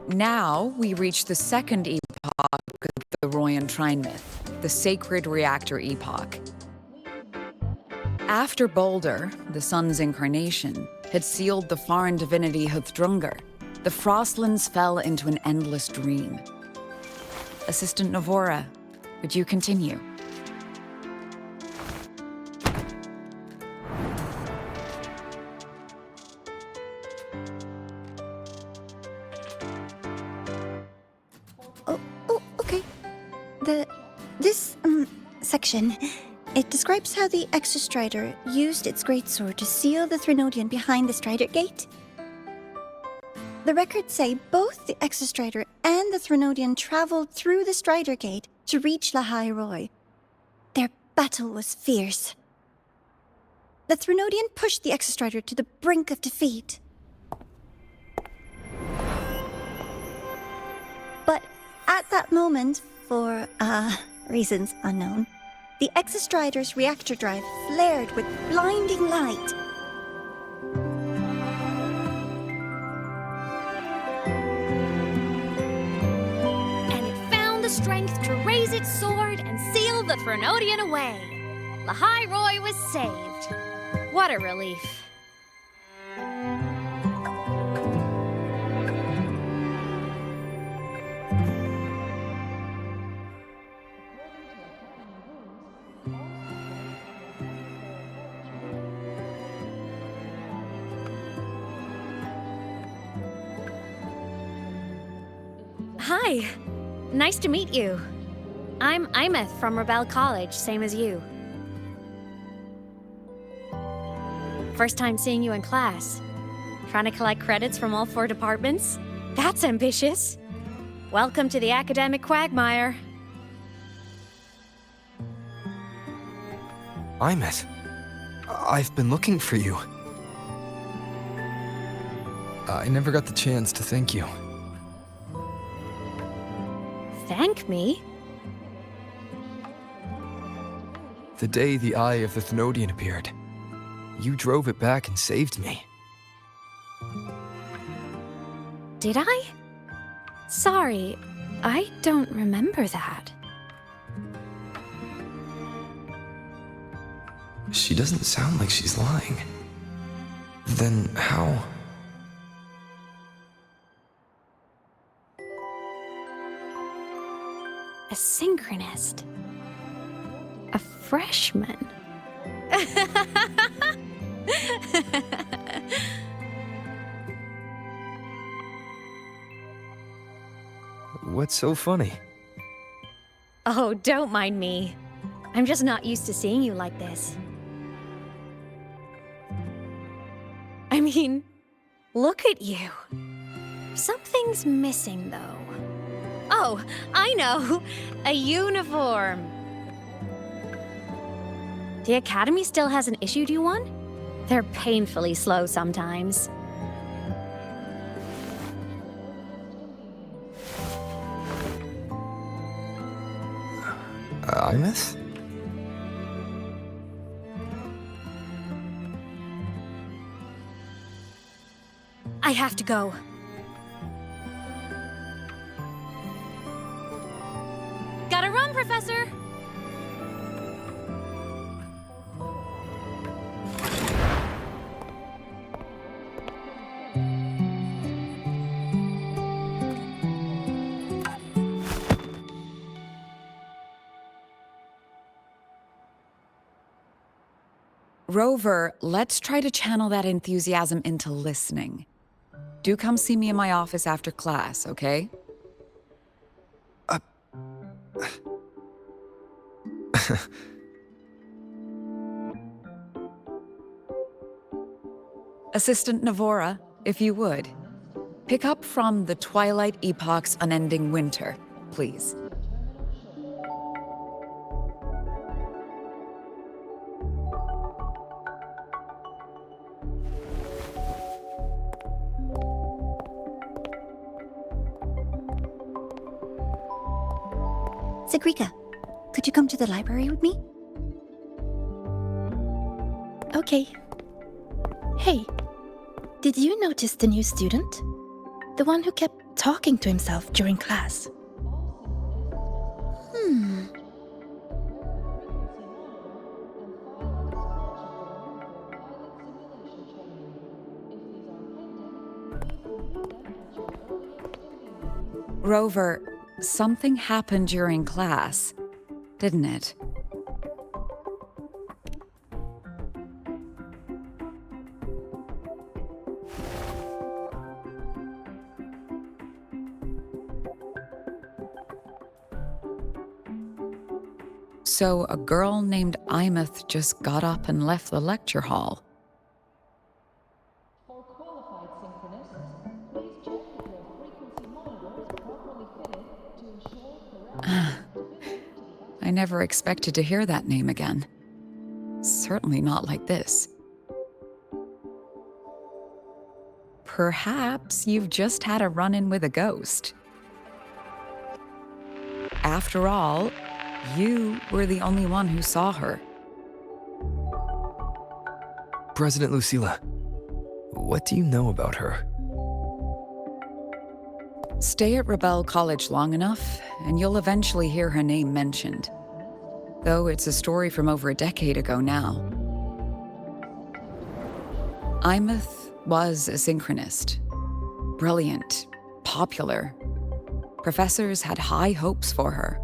Now we reach the second epoch of the Royan Trine myth, the sacred reactor epoch. After Balder, the sun's incarnation, had sealed the foreign divinity Huthrungur, the Frostlands fell into an endless dream. Assistant Navora, would you continue? Okay. This section, it describes how the Exostrider used its greatsword to seal the Threnodian behind the Strider Gate. The records say both the Exostrider and the Threnodian traveled through the Strider Gate to reach Lahai Roy. Their battle was fierce. The Threnodian pushed the Exostrider to the brink of defeat. But at that moment, for, reasons unknown, the Exostrider's reactor drive flared with blinding light. And it found the strength to raise its sword and seal the Threnodian away. Lahai Roy was saved. What a relief. Hi. Nice to meet you. I'm Imeth from Rebel College, same as you. First time seeing you in class. Trying to collect credits from all 4 departments? That's ambitious. Welcome to the academic quagmire. Imeth, I've been looking for you. I never got the chance to thank you. Thank me? The day the Eye of the Thenodian appeared, you drove it back and saved me. Did I? Sorry, I don't remember that. She doesn't sound like she's lying. Then how? A synchronist. A freshman. What's so funny? Oh, don't mind me. I'm just not used to seeing you like this. I mean, look at you. Something's missing, though. Oh, I know! A uniform! The Academy still hasn't issued you one? They're painfully slow sometimes. Imeth? I have to go. Gotta run, Professor! Rover, let's try to channel that enthusiasm into listening. Do come see me in my office after class, okay? Assistant Navora, if you would. Pick up from the Twilight Epoch's Unending Winter, please. Sigrika, could you come to the library with me? Okay. Hey, did you notice the new student? The one who kept talking to himself during class. Rover, something happened during class, didn't it? So a girl named Imeth just got up and left the lecture hall. For qualified synchronists, please check if your frequency monitor is properly fitted to ensure correct I never expected to hear that name again. Certainly not like this. Perhaps you've just had a run-in with a ghost. After all, you were the only one who saw her. President Lucilla, what do you know about her? Stay at Rebel College long enough, and you'll eventually hear her name mentioned. Though it's a story from over a decade ago now. Imeth was a synchronist. Brilliant, popular. Professors had high hopes for her.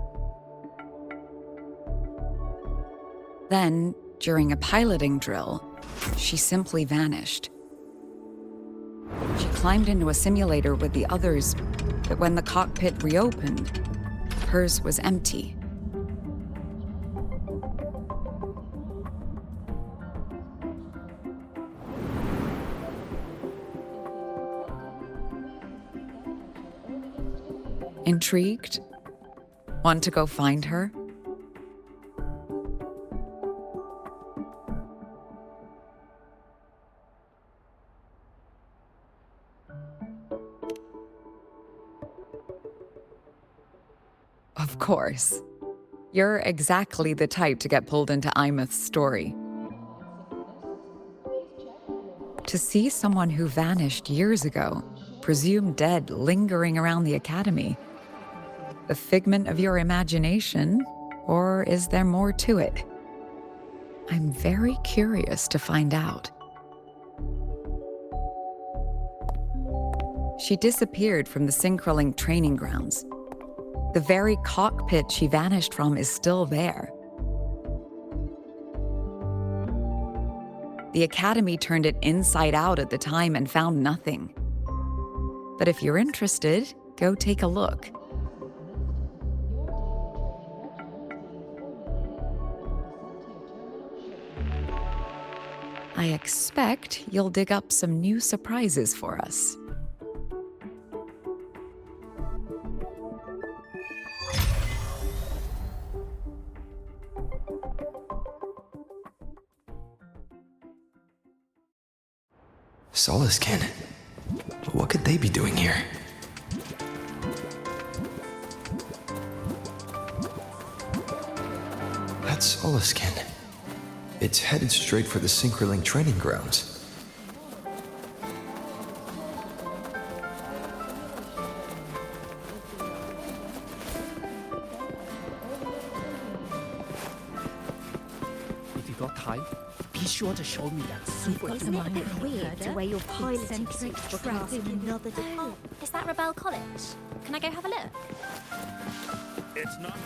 Then, during a piloting drill, she simply vanished. She climbed into a simulator with the others, but when the cockpit reopened, hers was empty. Intrigued? Want to go find her? Of course. You're exactly the type to get pulled into Imeth's story. To see someone who vanished years ago, presumed dead, lingering around the academy. The figment of your imagination, or is there more to it? I'm very curious to find out. She disappeared from the Synchrolink training grounds. The very cockpit she vanished from is still there. The Academy turned it inside out at the time and found nothing. But if you're interested, go take a look. I expect you'll dig up some new surprises for us. Solaskin? What could they be doing here? That's Solaskin. It's headed straight for the Synchrolink training grounds. If you got time, be sure to show me that super It's a bit weird the way you're piloting suits for class in another department. Is that Rebel College? Can I go have a look? It's not.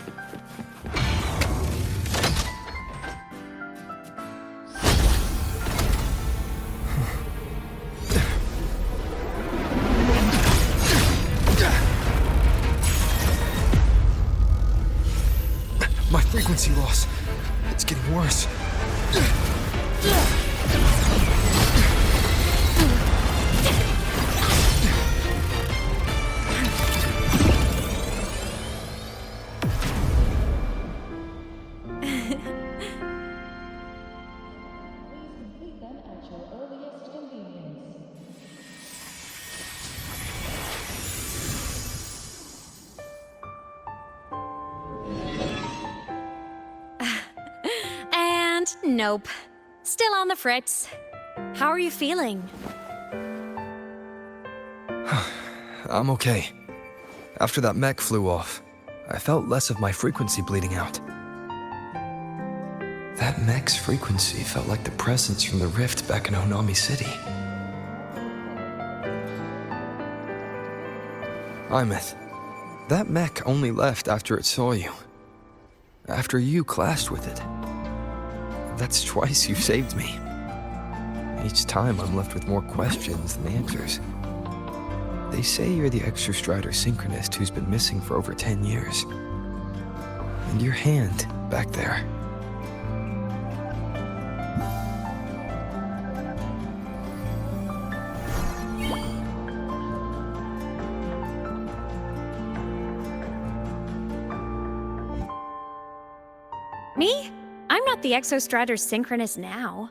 My frequency loss. It's getting worse. complete them at your earliest convenience. And nope. Still on the fritz. How are you feeling? I'm okay. After that mech flew off, I felt less of my frequency bleeding out. That mech's frequency felt like the presence from the rift back in Onami City. Imeth, that mech only left after it saw you. After you clashed with it. That's twice you've saved me. Each time I'm left with more questions than answers. They say you're the Exostrider synchronist who's been missing for over 10 years. And your hand, back there. Me? I'm not the Exostrider synchronist now.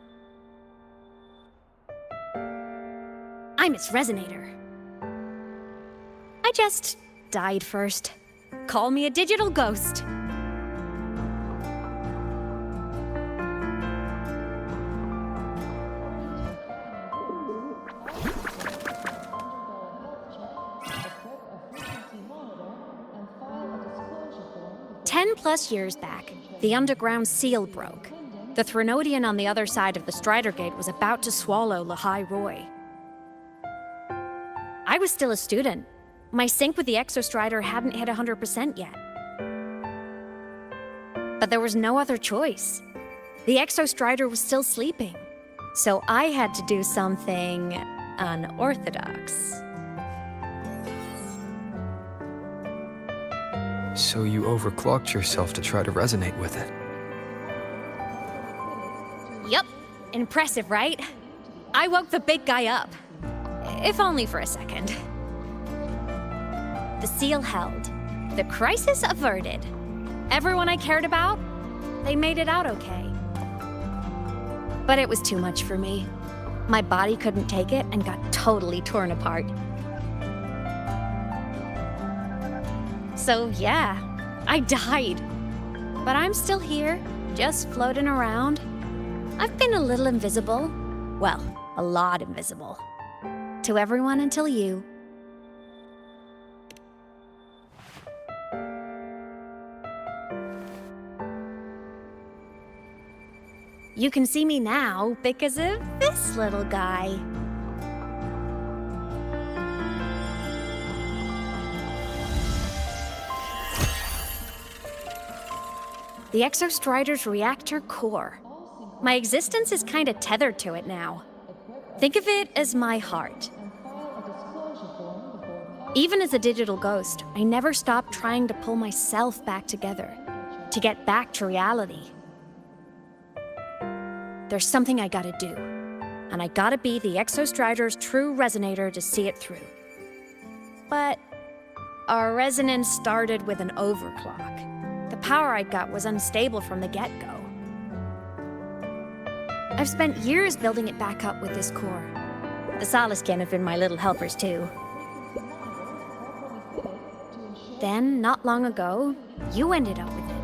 I'm its resonator. I just died first. Call me a digital ghost. +10 years back, the underground seal broke. The Threnodian on the other side of the Strider Gate was about to swallow Lahai Roy. I was still a student. My sync with the Exostrider hadn't hit 100% yet. But there was no other choice. The Exostrider was still sleeping. So I had to do something unorthodox. So you overclocked yourself to try to resonate with it. Yup. Impressive, right? I woke the big guy up. If only for a second. The seal held. The crisis averted. Everyone I cared about, they made it out okay. But it was too much for me. My body couldn't take it and got totally torn apart. So yeah, I died. But I'm still here, just floating around. I've been a little invisible. Well, a lot invisible. To everyone until you. You can see me now because of this little guy. The Exostrider's reactor core. My existence is kinda tethered to it now. Think of it as my heart. Even as a digital ghost, I never stopped trying to pull myself back together, to get back to reality. There's something I gotta do, and I gotta be the Exostrider's true resonator to see it through. But our resonance started with an overclock. The power I got was unstable from the get-go. I've spent years building it back up with this core. The Soliskin have been my little helpers too. Then, not long ago, you ended up with it.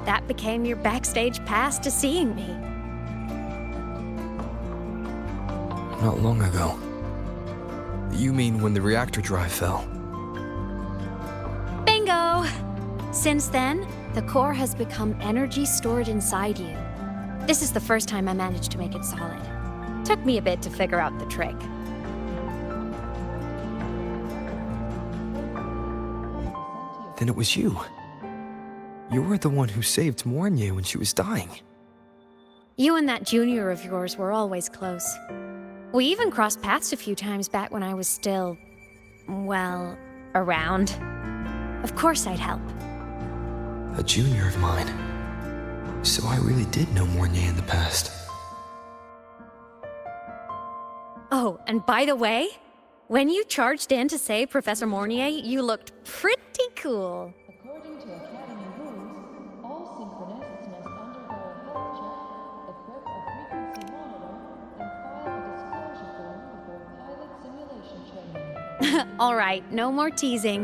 That became your backstage pass to seeing me. Not long ago. You mean when the reactor drive fell? Bingo! Since then, the core has become energy stored inside you. This is the first time I managed to make it solid. Took me a bit to figure out the trick. Then it was you. You were the one who saved Mornye when she was dying. You and that junior of yours were always close. We even crossed paths a few times back when I was still, well, around. Of course I'd help. A junior of mine. So I really did know Mornye in the past. Oh, and by the way, when you charged in to save Professor Mornye, you looked pretty cool. According to Academy rules, all synchronists must undergo a health check, equip a frequency monitor, and file a disclosure form before pilot simulation training. All right, no more teasing.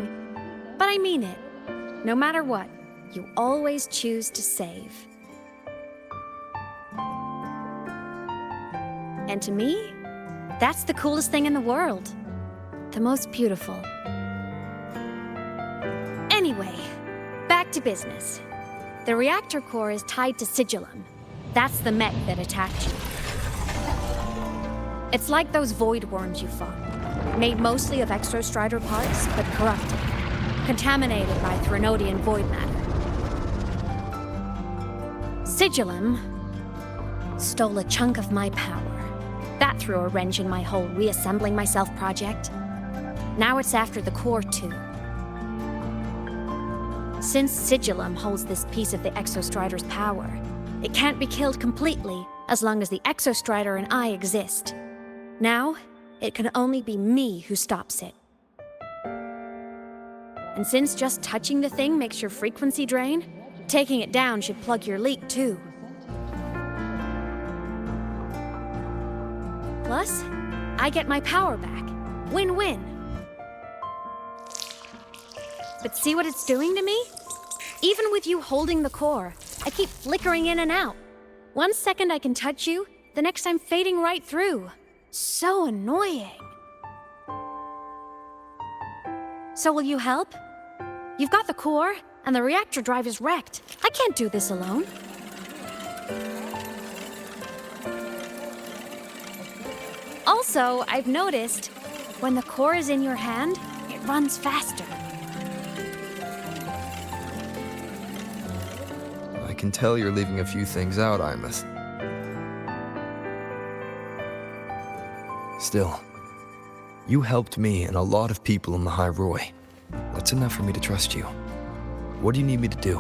But I mean it. No matter what, you always choose to save. And to me, that's the coolest thing in the world. the most beautiful. Anyway, back to business. The reactor core is tied to Sigillum. That's the mech that attacked you. It's like those void worms you fought, made mostly of exostrider parts, but corrupted, contaminated by Threnodian void matter. Sigillum stole a chunk of my power. That threw a wrench in my whole reassembling myself project. Now it's after the core too. Since Sigillum holds this piece of the Exostrider's power, it can't be killed completely as long as the Exostrider and I exist. Now, it can only be me who stops it. And since just touching the thing makes your frequency drain, taking it down should plug your leak too. Plus, I get my power back. Win-win. But see what it's doing to me? Even with you holding the core, I keep flickering in and out. 1 second I can touch you, the next I'm fading right through. So annoying. So will you help? You've got the core, and the reactor drive is wrecked. I can't do this alone. Also, I've noticed, when the core is in your hand, it runs faster. I can tell you're leaving a few things out, Imeth. Still, you helped me and a lot of people in the High Roy. That's enough for me to trust you. What do you need me to do?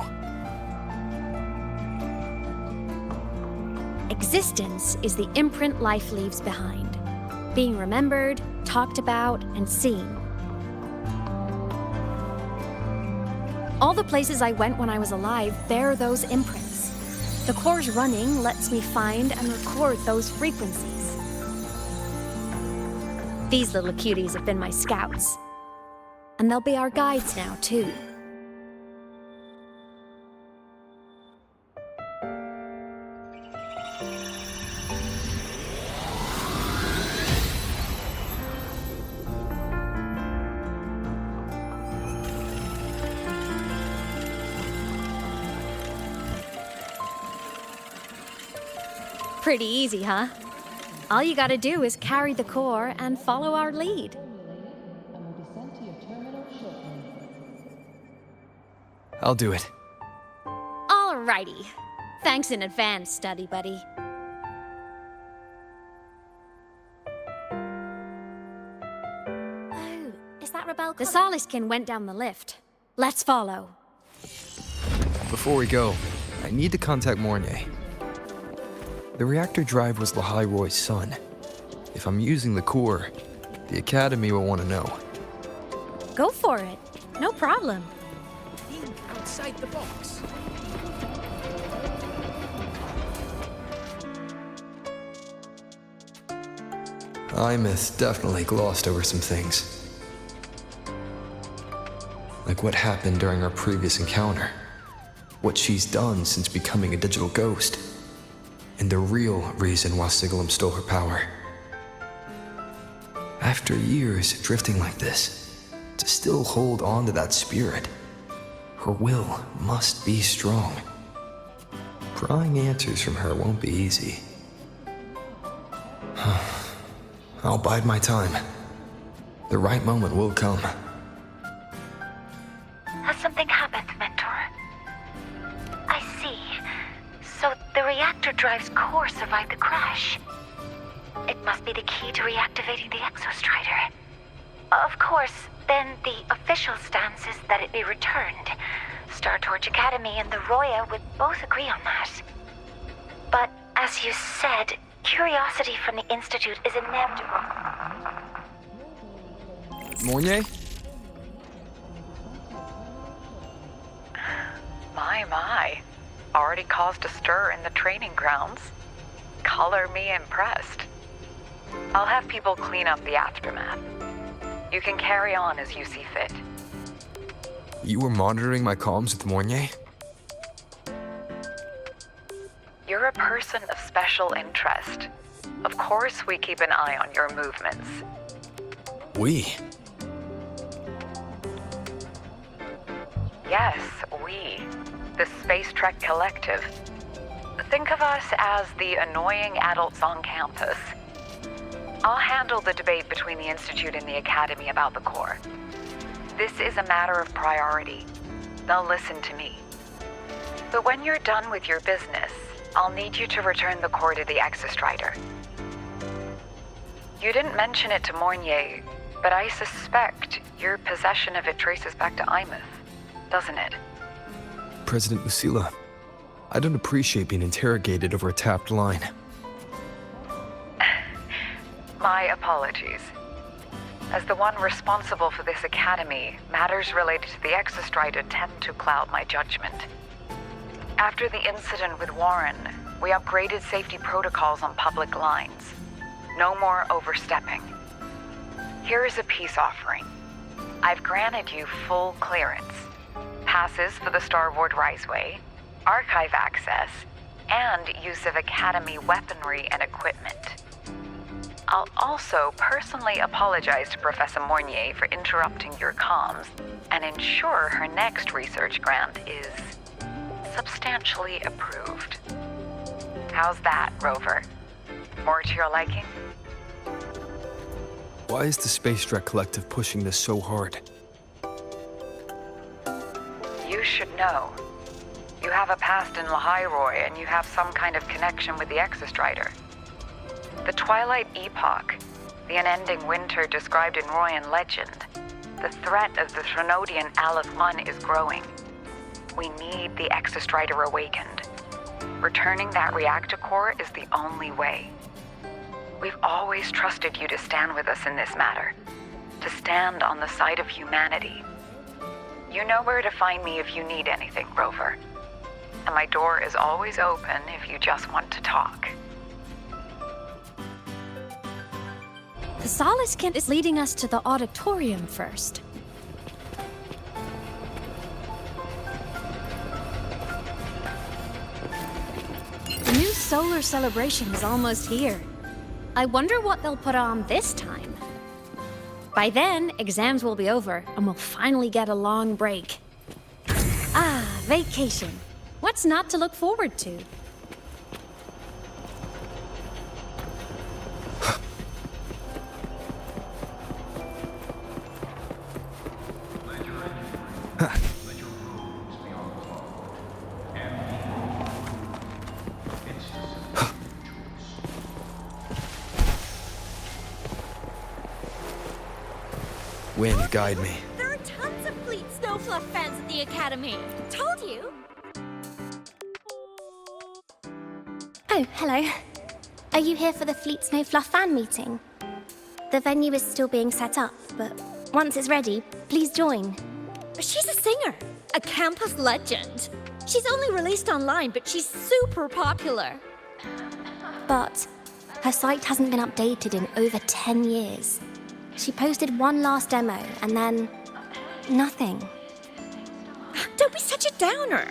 Existence is the imprint life leaves behind. Being remembered, talked about, and seen. All the places I went when I was alive bear those imprints. The core's running lets me find and record those frequencies. These little cuties have been my scouts. And they'll be our guides now, too. Pretty easy, huh? All you gotta do is carry the core and follow our lead. And will descend to your terminal shortly. I'll do it. Alrighty. Thanks in advance, study buddy. Oh, is that Rebel The College? Soliskin went down the lift. Let's follow. Before we go, I need to contact Mornay. The reactor drive was Lahai Roy's son. If I'm using the core, the Academy will want to know. Go for it. No problem. Think outside the box. Imeth definitely glossed over some things. Like what happened during our previous encounter. What she's done since becoming a digital ghost. And the real reason why Sigillum stole her power. After years drifting like this, to still hold on to that spirit, her will must be strong. Prying answers from her won't be easy. I'll bide my time. The right moment will come. Has something happened, Mentor? I see. So the reactor drive's core survived the crash. It must be the key to reactivating the Exostrider. Of course, then the official stance is that it be returned. Star Torch Academy and the Roya would both agree on that. But as you said, curiosity from the Institute is inevitable. Mornay? My. Already caused a stir in the training grounds. Color me impressed. I'll have people clean up the aftermath. You can carry on as you see fit. You were monitoring my comms with Mornay? You're a person of special interest. Of course we keep an eye on your movements. We? Yes, we. The Space Trek Collective. Think of us as the annoying adults on campus. I'll handle the debate between the Institute and the Academy about the Corps. This is a matter of priority. They'll listen to me. But when you're done with your business, I'll need you to return the Corps to the Exostrider. You didn't mention it to Mornier, but I suspect your possession of it traces back to Imouth, doesn't it? President Lucilla, I don't appreciate being interrogated over a tapped line. My apologies. As the one responsible for this academy, matters related to the Exostrider tend to cloud my judgment. After the incident with Warren, we upgraded safety protocols on public lines. No more overstepping. Here is a peace offering. I've granted you full clearance. Passes for the Starboard Riseway, archive access, and use of Academy weaponry and equipment. I'll also personally apologize to Professor Mornier for interrupting your comms and ensure her next research grant is substantially approved. How's that, Rover? More to your liking? Why is the Space Trek Collective pushing this so hard? You should know. You have a past in Lahairoi, and you have some kind of connection with the Exostrider. The Twilight Epoch, the unending winter described in Royan legend, the threat of the Threnodian Aleph 1 is growing. We need the Exostrider awakened. Returning that reactor core is the only way. We've always trusted you to stand with us in this matter, to stand on the side of humanity. You know where to find me if you need anything, Rover. And my door is always open if you just want to talk. The Solace Kent is leading us to the auditorium first. The new solar celebration is almost here. I wonder what they'll put on this time. By then, exams will be over, and we'll finally get a long break. Ah, vacation. What's not to look forward to? Wind, guide me. There are tons of Fleet Snowfluff fans at the Academy. Told you. Oh, hello. Are you here for the Fleet Snowfluff fan meeting? The venue is still being set up, but once it's ready, please join. She's a singer, a campus legend. She's only released online, but she's super popular. But her site hasn't been updated in over 10 years. She posted one last demo, and then nothing. Don't be such a downer.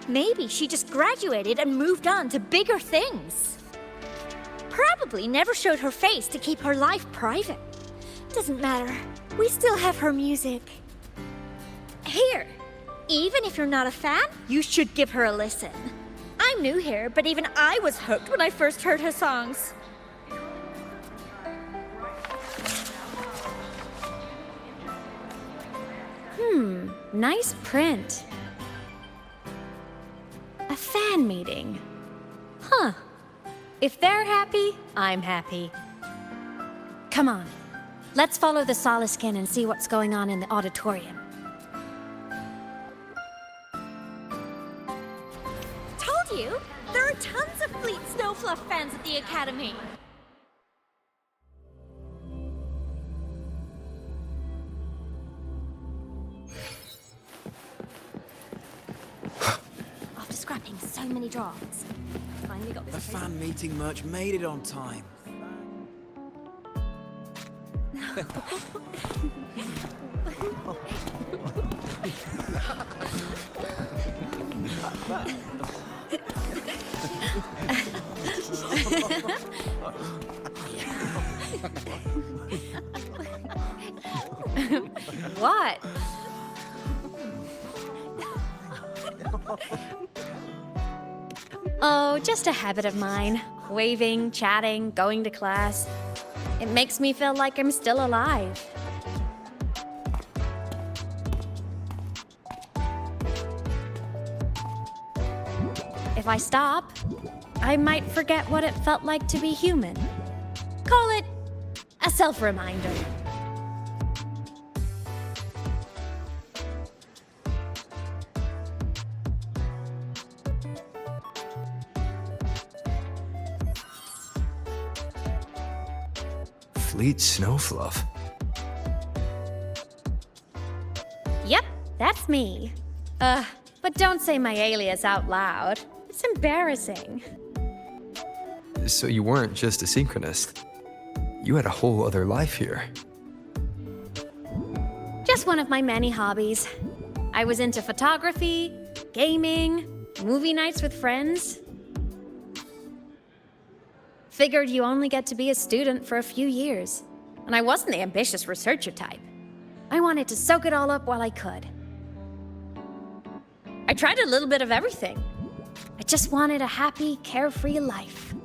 Maybe she just graduated and moved on to bigger things. Probably never showed her face to keep her life private. Doesn't matter. We still have her music. Here, even if you're not a fan, you should give her a listen. I'm new here, but even I was hooked when I first heard her songs. Nice print. A fan meeting. Huh. If they're happy, I'm happy. Come on. Let's follow the Solaskin and see what's going on in the auditorium. Told you! There are tons of Fleet Snowfluff fans at the Academy. After scrapping so many drafts, finally got this. The fan meeting merch made it on time. What? Oh, just a habit of mine. Waving, chatting, going to class. It makes me feel like I'm still alive. If I stop, I might forget what it felt like to be human. Call it a self-reminder. Fleet Snowfluff. Yep, that's me. But don't say my alias out loud. It's embarrassing. So you weren't just a synchronist. You had a whole other life here. Just one of my many hobbies. I was into photography, gaming, movie nights with friends. Figured you only get to be a student for a few years. And I wasn't the ambitious researcher type. I wanted to soak it all up while I could. I tried a little bit of everything. I just wanted a happy, carefree life.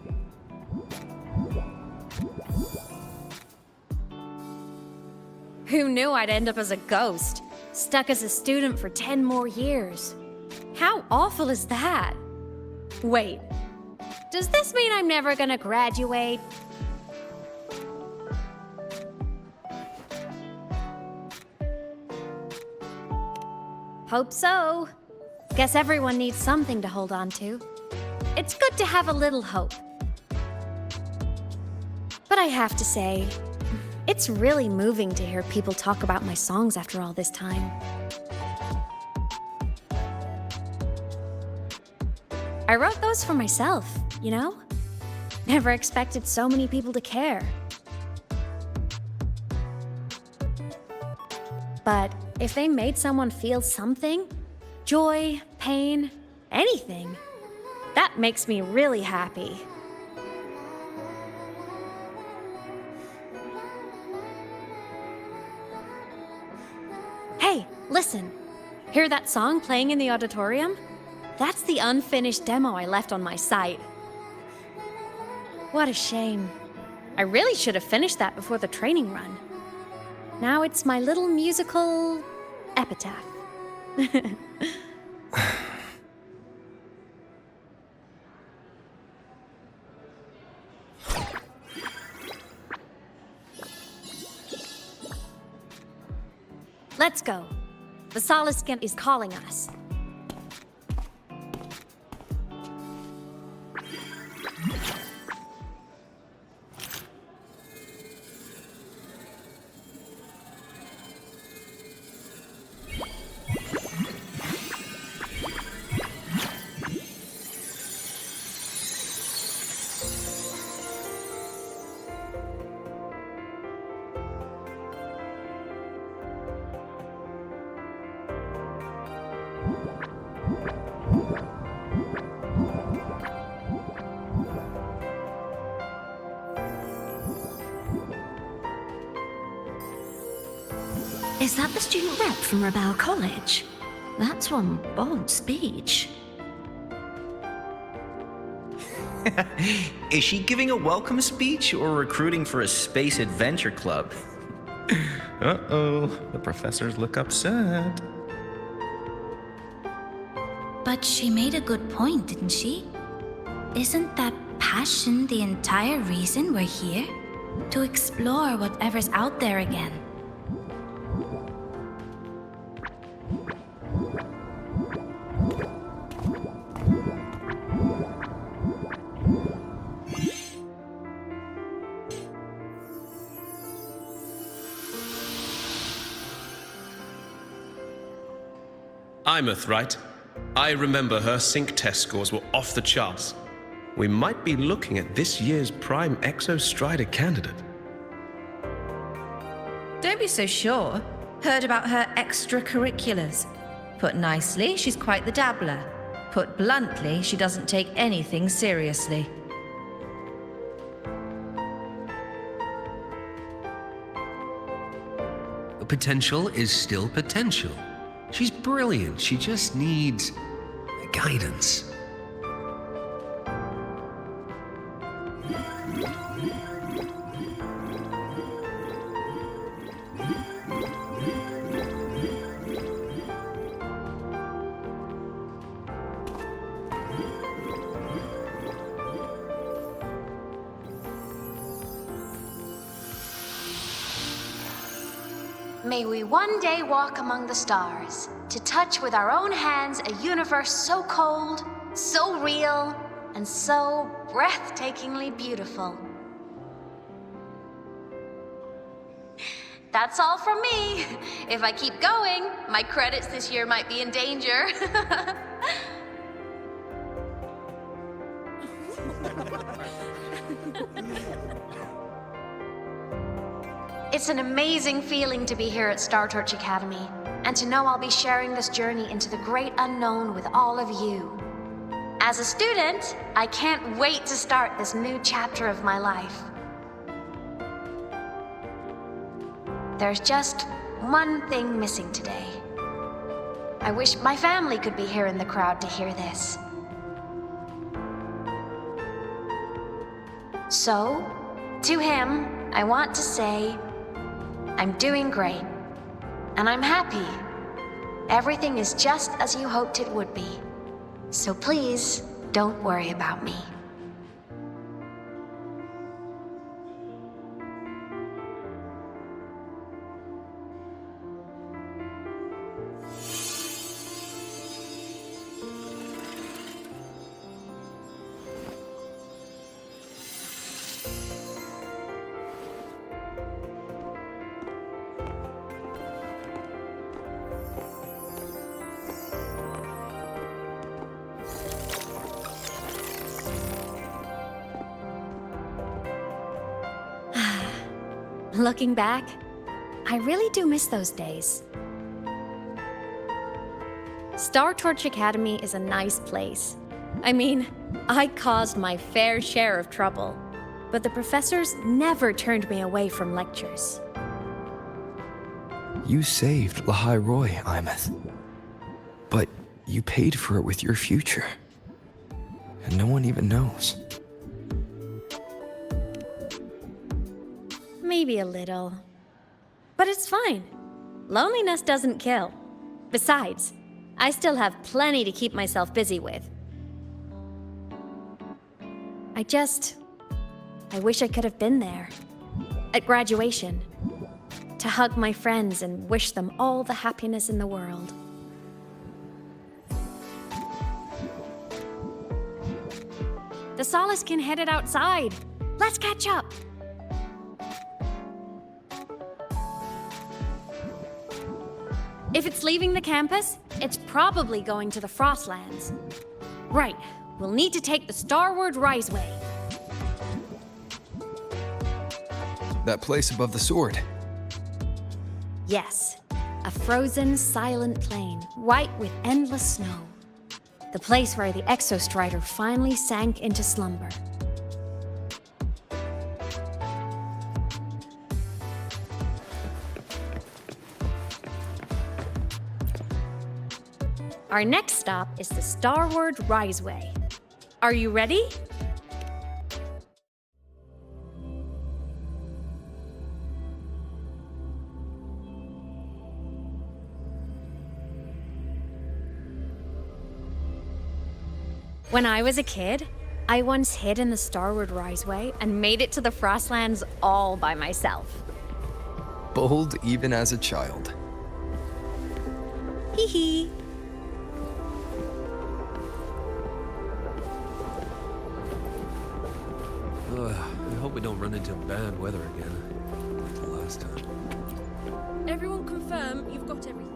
Who knew I'd end up as a ghost, stuck as a student for 10 more years? How awful is that? Wait, does this mean I'm never gonna graduate? Hope so. Guess everyone needs something to hold on to. It's good to have a little hope. But I have to say, it's really moving to hear people talk about my songs after all this time. I wrote those for myself, you know? Never expected so many people to care. But if they made someone feel something, joy, pain, anything, that makes me really happy. Hey, listen. Hear that song playing in the auditorium? That's the unfinished demo I left on my site. What a shame. I really should have finished that before the training run. Now it's my little musical epitaph. Let's go. The Soliskin is calling us. Is that the student rep from Rebel College? That's one bold speech. Is she giving a welcome speech or recruiting for a space adventure club? Uh-oh, the professors look upset. But she made a good point, didn't she? Isn't that passion the entire reason we're here? To explore whatever's out there again. Imeth, right? I remember her sync test scores were off the charts. We might be looking at this year's prime Exostrider candidate. Don't be so sure. Heard about her extracurriculars. Put nicely, she's quite the dabbler. Put bluntly, she doesn't take anything seriously. Potential is still potential. She's brilliant. She just needs guidance. May we one day walk among the stars, to touch with our own hands a universe so cold, so real, and so breathtakingly beautiful. That's all from me. If I keep going, my credits this year might be in danger. It's an amazing feeling to be here at Star Torch Academy, and to know I'll be sharing this journey into the great unknown with all of you. As a student, I can't wait to start this new chapter of my life. There's just one thing missing today. I wish my family could be here in the crowd to hear this. So, to him, I want to say, I'm doing great, and I'm happy. Everything is just as you hoped it would be. So please, don't worry about me. Looking back, I really do miss those days. Star Torch Academy is a nice place. I mean, I caused my fair share of trouble, but the professors never turned me away from lectures. You saved Lahai Roy, Imeth. But you paid for it with your future. And no one even knows. Maybe a little. But it's fine. Loneliness doesn't kill. Besides, I still have plenty to keep myself busy with. I wish I could have been there. At graduation. To hug my friends and wish them all the happiness in the world. The Solace can headed outside. Let's catch up. If it's leaving the campus, it's probably going to the Frostlands. Right, we'll need to take the Starward Riseway. That place above the sword. Yes, a frozen, silent plain, white with endless snow. The place where the Exostrider finally sank into slumber. Our next stop is the Starward Riseway. Are you ready? When I was a kid, I once hid in the Starward Riseway and made it to the Frostlands all by myself. Bold even as a child. Hee hee. I hope we don't run into bad weather again, like the last time. Everyone confirm you've got everything.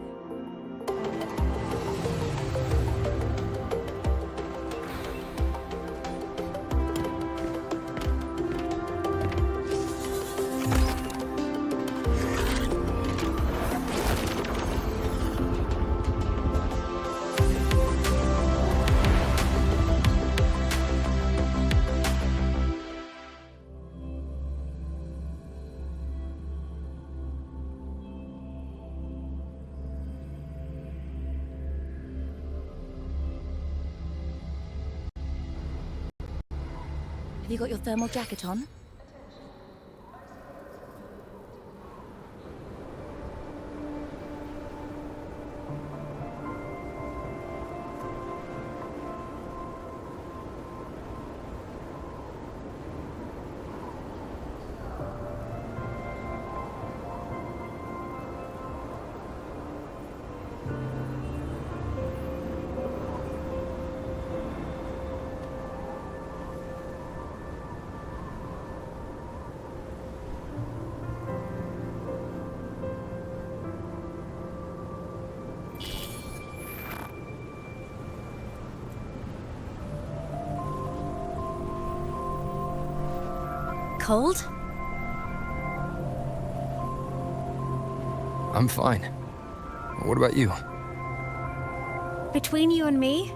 Have you got your thermal jacket on? Cold? I'm fine. What about you? Between you and me,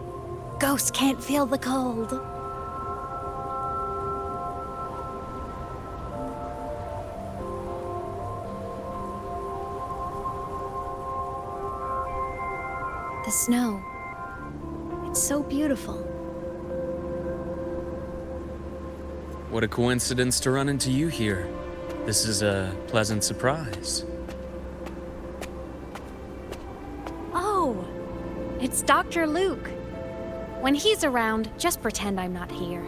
ghosts can't feel the cold. The snow. It's so beautiful. What a coincidence to run into you here. This is a pleasant surprise. Oh, it's Dr. Luke. When he's around, just pretend I'm not here.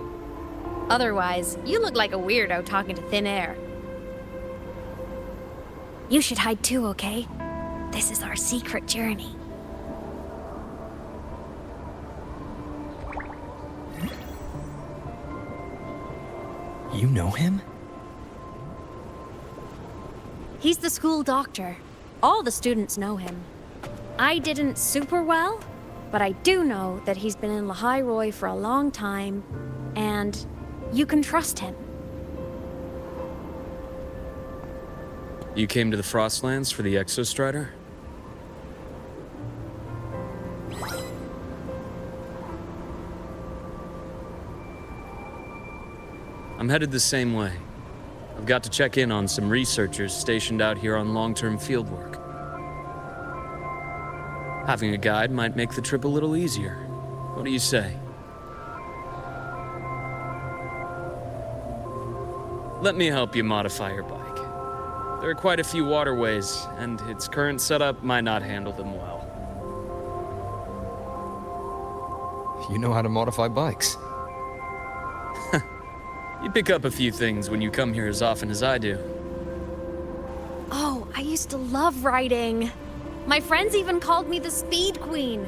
Otherwise, you look like a weirdo talking to thin air. You should hide too, okay? This is our secret journey. You know him? He's the school doctor. All the students know him. I didn't super well, but I do know that he's been in Lehigh Roy for a long time, and you can trust him. You came to the Frostlands for the Exostrider? I'm headed the same way. I've got to check in on some researchers stationed out here on long-term fieldwork. Having a guide might make the trip a little easier. What do you say? Let me help you modify your bike. There are quite a few waterways, and its current setup might not handle them well. You know how to modify bikes. You pick up a few things when you come here as often as I do. Oh, I used to love riding. My friends even called me the Speed Queen.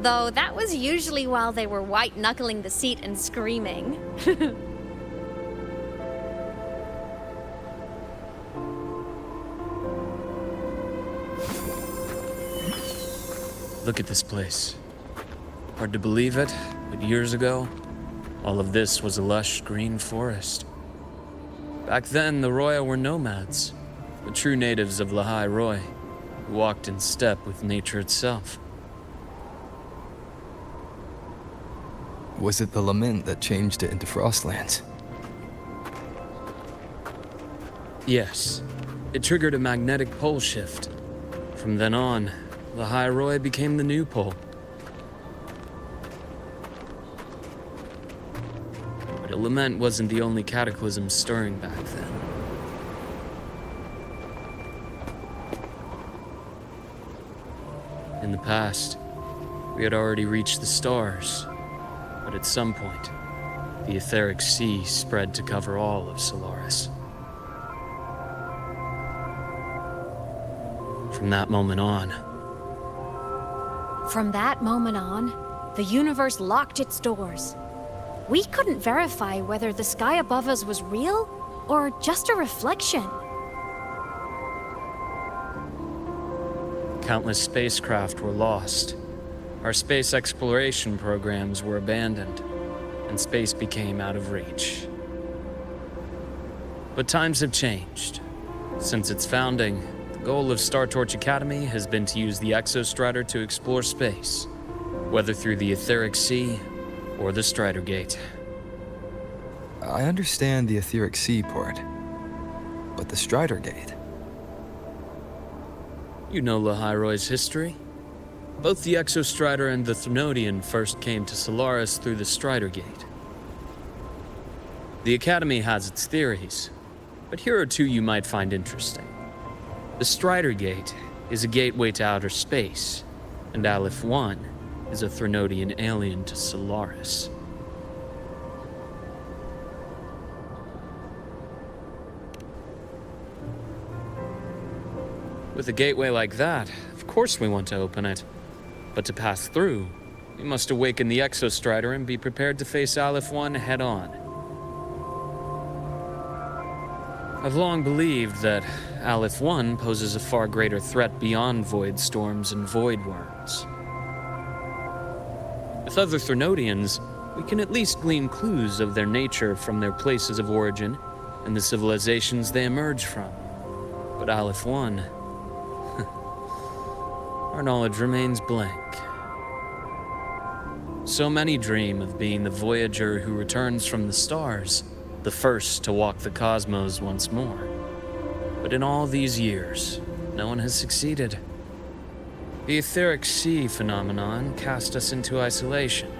Though that was usually while they were white-knuckling the seat and screaming. Look at this place. Hard to believe it, but years ago, all of this was a lush green forest. Back then, the Roya were nomads, the true natives of Lehigh Roy, who walked in step with nature itself. Was it the lament that changed it into Frostlands? Yes, it triggered a magnetic pole shift. From then on, Lehigh Roy became the new pole. But a lament wasn't the only cataclysm stirring back then. In the past, we had already reached the stars, but at some point, the etheric sea spread to cover all of Solaris. From that moment on, the universe locked its doors. We couldn't verify whether the sky above us was real or just a reflection. countless spacecraft were lost. Our space exploration programs were abandoned, and space became out of reach. But times have changed. Since its founding, the goal of Star Torch Academy has been to use the Exostrider to explore space, whether through the Etheric Sea or the Strider Gate. I understand the Etheric Sea part, but the Strider Gate? You know Lehigh Roy's history. Both the Exostrider and the Thenodian first came to Solaris through the Strider Gate. The Academy has its theories, but here are two you might find interesting. The Strider Gate is a gateway to outer space, and Aleph 1 is a Threnodian alien to Solaris. With a gateway like that, of course we want to open it. But to pass through, we must awaken the Exostrider and be prepared to face Aleph 1 head-on. I've long believed that Aleph 1 poses a far greater threat beyond void storms and void worms. With other Threnodians, we can at least glean clues of their nature from their places of origin and the civilizations they emerge from. But Aleph 1... our knowledge remains blank. So many dream of being the Voyager who returns from the stars, the first to walk the cosmos once more. But in all these years, no one has succeeded. The etheric sea phenomenon cast us into isolation,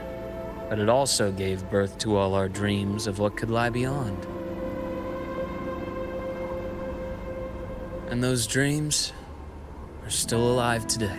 but it also gave birth to all our dreams of what could lie beyond. And those dreams are still alive today.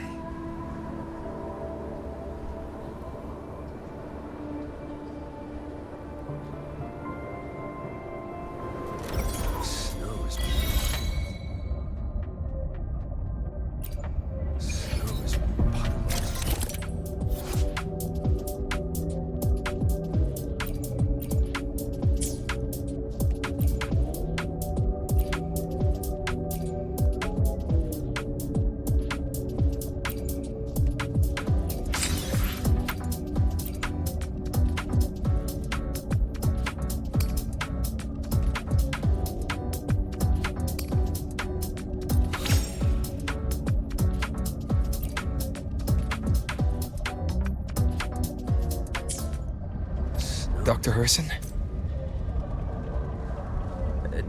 Dr. Herson?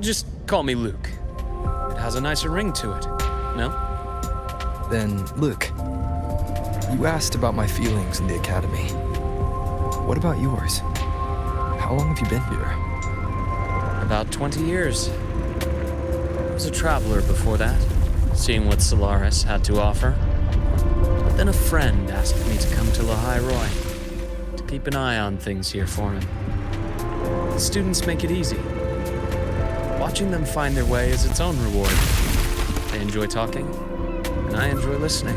Just call me Luke. It has a nicer ring to it, no? Then, Luke, you asked about my feelings in the Academy. What about yours? How long have you been here? About 20 years. I was a traveler before that, seeing what Solaris had to offer. But then a friend asked me to come to Lahai Roy, to keep an eye on things here for him. The students make it easy. Watching them find their way is its own reward. They enjoy talking, and I enjoy listening.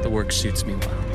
The work suits me well.